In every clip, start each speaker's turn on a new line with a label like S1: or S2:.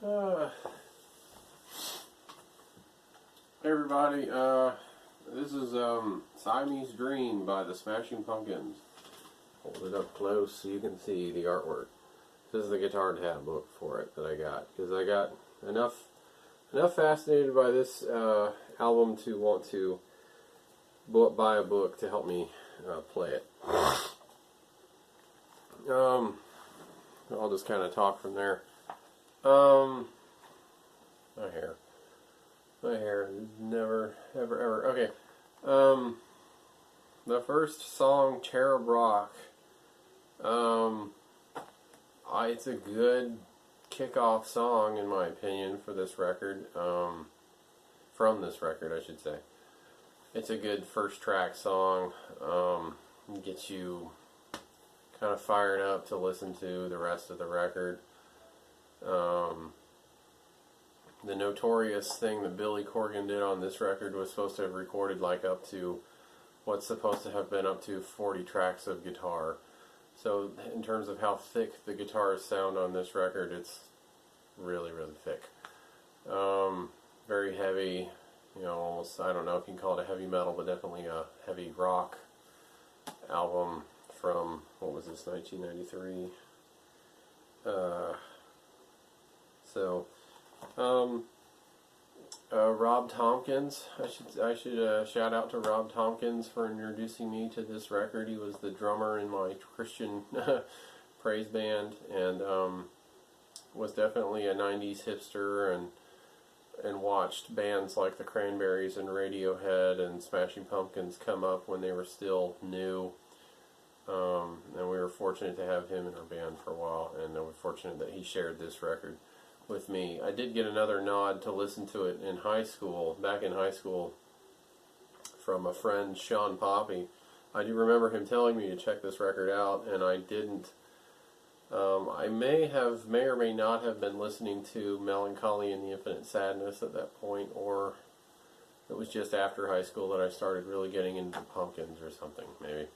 S1: Hey everybody, this is Siamese Dream by the Smashing Pumpkins. Hold it up close so you can see the artwork. This is the guitar tab book for it that I got, because I got enough fascinated by this album to want to buy a book to help me play it. I'll just kind of talk from there. My hair is never, ever. Okay. The first song, Cherub Rock. It's a good kickoff song, in my opinion, for this record. From this record, I should say. It's a good first track song. Gets you kind of fired up to listen to the rest of the record. The notorious thing that Billy Corgan did on this record was supposed to have recorded like up to what's supposed to have been up to 40 tracks of guitar. So in terms of how thick the guitars sound on this record, it's really, really thick. Very heavy, almost, I don't know if you can call it a heavy metal, but definitely a heavy rock album from, what was this, 1993? Rob Tompkins. I should shout out to Rob Tompkins for introducing me to this record. He was the drummer in my Christian praise band, and was definitely a 90s hipster, and watched bands like the Cranberries and Radiohead and Smashing Pumpkins come up when they were still new. And we were fortunate to have him in our band for a while, and we're fortunate that he shared this record with me. I did get another nod to listen to it in high school, back in high school, from a friend, Sean Poppy. I do remember him telling me to check this record out, and I didn't. I may or may not have been listening to Melancholy and the Infinite Sadness at that point, or it was just after high school that I started really getting into Pumpkins or something, maybe.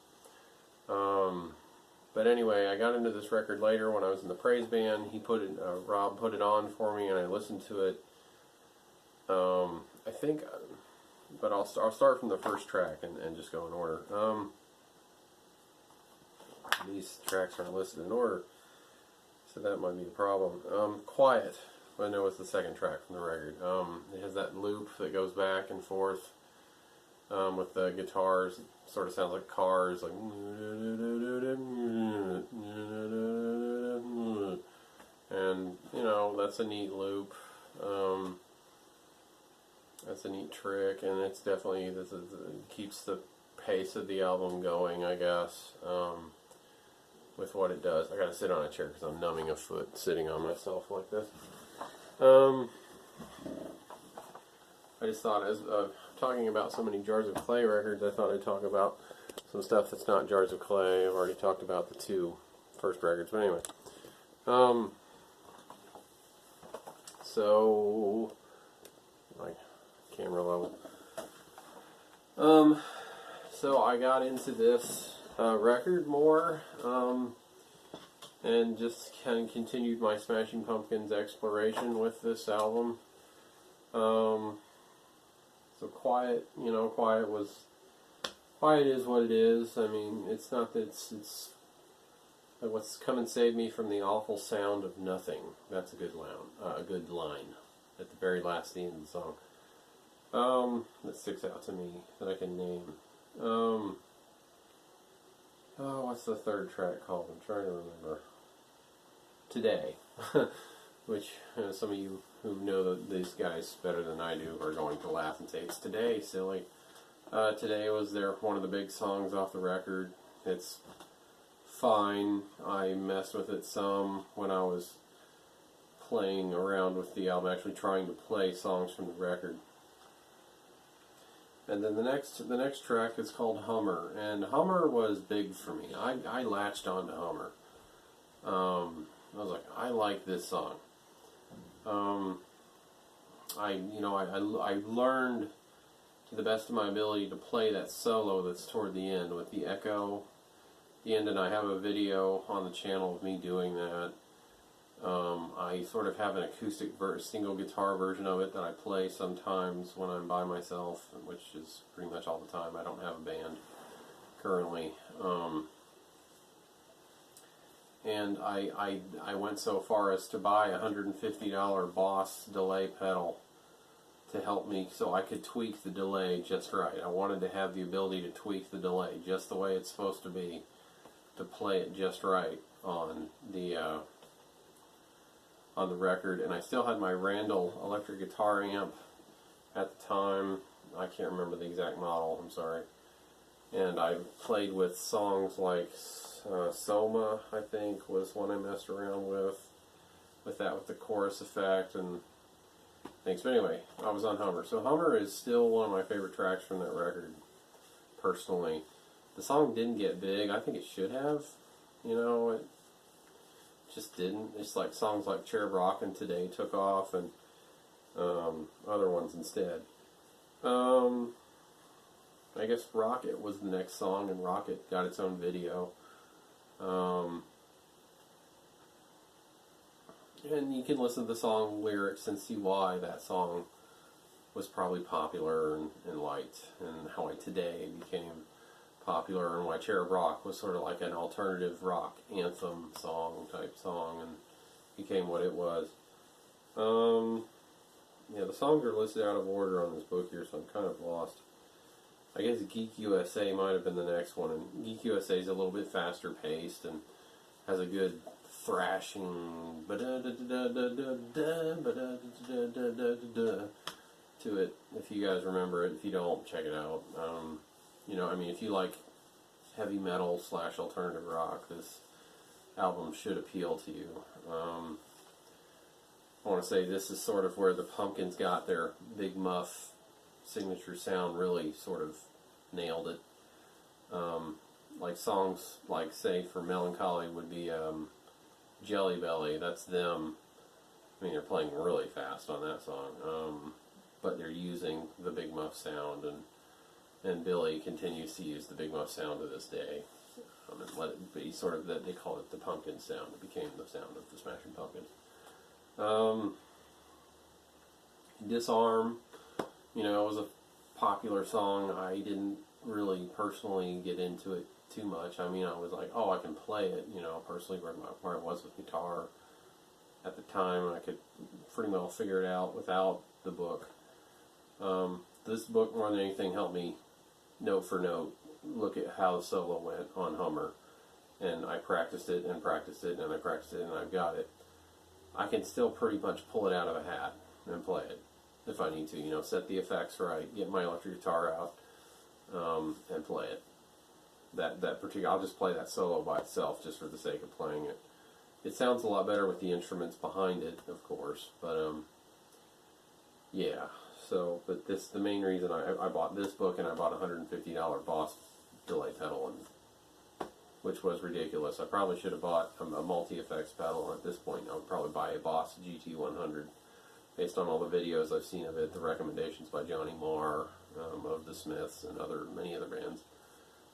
S1: But anyway, I got into this record later when I was in the praise band. Rob put it on for me, and I listened to it. I think, but I'll start from the first track and just go in order. These tracks aren't listed in order, so that might be the problem. Quiet, I know it's the second track from the record. It has that loop that goes back and forth. With the guitars, it sort of sounds like cars, like, and that's a neat loop. That's a neat trick, and it's definitely it keeps the pace of the album going, I guess. With what it does. I gotta sit on a chair because I'm numbing a foot sitting on myself like this. I just thought, as talking about so many Jars of Clay records, I thought I'd talk about some stuff that's not Jars of Clay. I've already talked about the two first records, but anyway. So, my camera level. So I got into this record more, and just kind of continued my Smashing Pumpkins exploration with this album. So Quiet is what it is. I mean, it's not that it's like, what's come and saved me from the awful sound of nothing. That's a good line at the very last end of the song. That sticks out to me that I can name. What's the third track called? I'm trying to remember. Today, which some of you who know these guys better than I do are going to laugh and say, "It's Today, silly." Today was one of the big songs off the record. It's fine. I messed with it some when I was playing around with the album, actually trying to play songs from the record. And then the next track is called Hummer, and Hummer was big for me. I latched on to Hummer. I was like, I like this song. I learned to the best of my ability to play that solo that's toward the end with the echo at the end, and I have a video on the channel of me doing that. I sort of have an acoustic single guitar version of it that I play sometimes when I'm by myself, which is pretty much all the time. I don't have a band currently. And I went so far as to buy a $150 Boss delay pedal to help me so I could tweak the delay just right. I wanted to have the ability to tweak the delay just the way it's supposed to be, to play it just right on the record. And I still had my Randall electric guitar amp at the time. I can't remember the exact model, I'm sorry. And I played with songs like Soma, I think, was one I messed around with that, with the chorus effect and things. But anyway, I was on Hummer. So Hummer is still one of my favorite tracks from that record, personally. The song didn't get big. I think it should have. You know, it just didn't. It's like songs like Cherub Rockin' Today took off, and other ones instead. I guess Rocket was the next song, and Rocket got its own video. And you can listen to the song lyrics and see why that song was probably popular and liked, and how Today became popular, and why Cherub Rock was sort of like an alternative rock anthem type song, and became what it was. Yeah, the songs are listed out of order on this book here, so I'm kind of lost. I guess Geek USA might have been the next one, and Geek USA is a little bit faster paced and has a good thrashing to it, if you guys remember it. If you don't, check it out. You know, I mean, if you like heavy metal / alternative rock, this album should appeal to you. I want to say this is sort of where the Pumpkins got their Big Muff signature sound, really sort of nailed it. Like songs like, say, for Melancholy would be Jelly Belly. That's them. I mean, they're playing really fast on that song, but they're using the Big Muff sound, and Billy continues to use the Big Muff sound to this day. And let it be sort of that, they call it the Pumpkin sound. It became the sound of the Smashing Pumpkins. Disarm, you know, was a popular song. I didn't really personally get into it too much. I mean, I was like, oh, I can play it, you know, personally, where I was with guitar at the time. I could pretty well figure it out without the book. This book, more than anything, helped me, note for note, look at how the solo went on Hummer. And I practiced it, and practiced it, and I practiced it, and I've got it. I can still pretty much pull it out of a hat and play it if I need to, you know, set the effects right, get my electric guitar out, and play it. That particular, I'll just play that solo by itself just for the sake of playing it. It sounds a lot better with the instruments behind it, of course, but yeah. So, but the main reason I bought this book, and I bought a $150 Boss delay pedal, which was ridiculous. I probably should have bought a multi-effects pedal at this point. I would probably buy a Boss GT100 based on all the videos I've seen of it, the recommendations by Johnny Marr of the Smiths and many other bands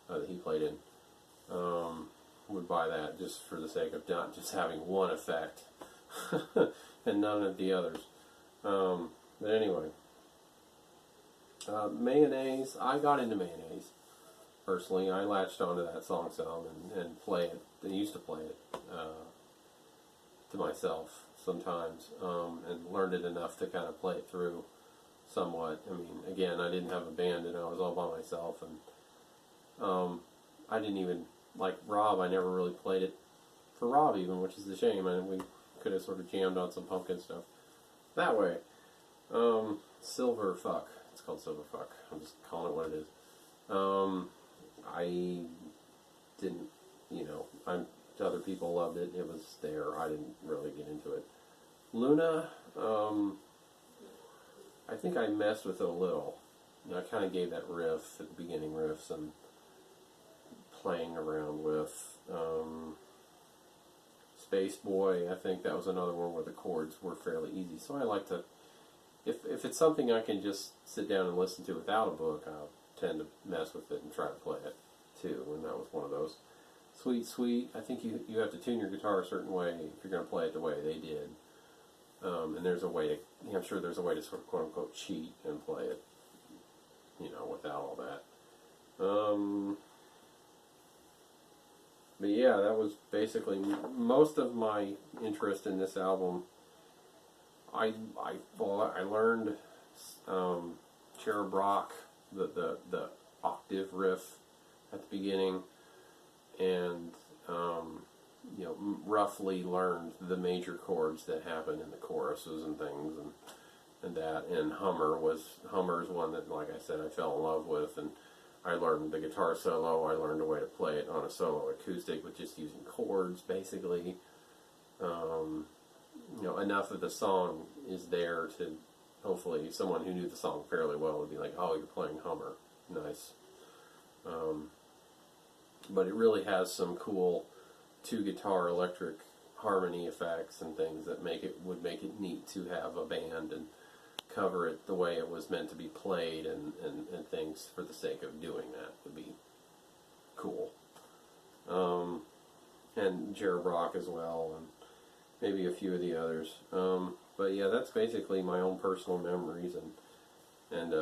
S1: that he played in. Would buy that just for the sake of not just having one effect and none of the others. But anyway, Mayonnaise. I got into Mayonnaise. Personally, I latched onto that song some and play it. I used to play it to myself sometimes, and learned it enough to kind of play it through somewhat. I mean, again, I didn't have a band, and I was all by myself, and I didn't even, like Rob, I never really played it for Rob even, which is a shame. I mean, we could have sort of jammed on some Pumpkin stuff that way. Silver Fuck. It's called Silver Fuck. I'm just calling it what it is. I didn't, you know, other people loved it. It was there. I didn't really get into it. Luna, I think I messed with it a little. You know, I kind of gave that riff at the beginning, riff, some playing around with. Space Boy, I think that was another one where the chords were fairly easy. So I like to, if it's something I can just sit down and listen to without a book, I'll tend to mess with it and try to play it too, and that was one of those. Sweet, Sweet. I think you have to tune your guitar a certain way if you're going to play it the way they did. And there's a way to, I'm sure there's a way to sort of quote unquote cheat and play it, without all that. But yeah, that was basically most of my interest in this album. I learned Cherub Rock, the octave riff at the beginning, and roughly learned the major chords that happen in the choruses and things, and that. And Hummer's one that, like I said, I fell in love with, and I learned the guitar solo. I learned a way to play it on a solo acoustic with just using chords, basically. Enough of the song is there to, hopefully, someone who knew the song fairly well would be like, oh, you're playing Hummer. Nice. But it really has some cool two-guitar electric harmony effects and things that would make it neat to have a band and cover it the way it was meant to be played, and things for the sake of doing that would be cool. And Cherub Rock as well, and maybe a few of the others. But yeah, that's basically my own personal memories and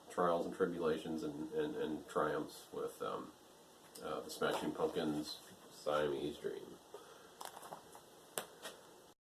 S1: trials and tribulations and triumphs with the Smashing Pumpkins' Siamese Dream.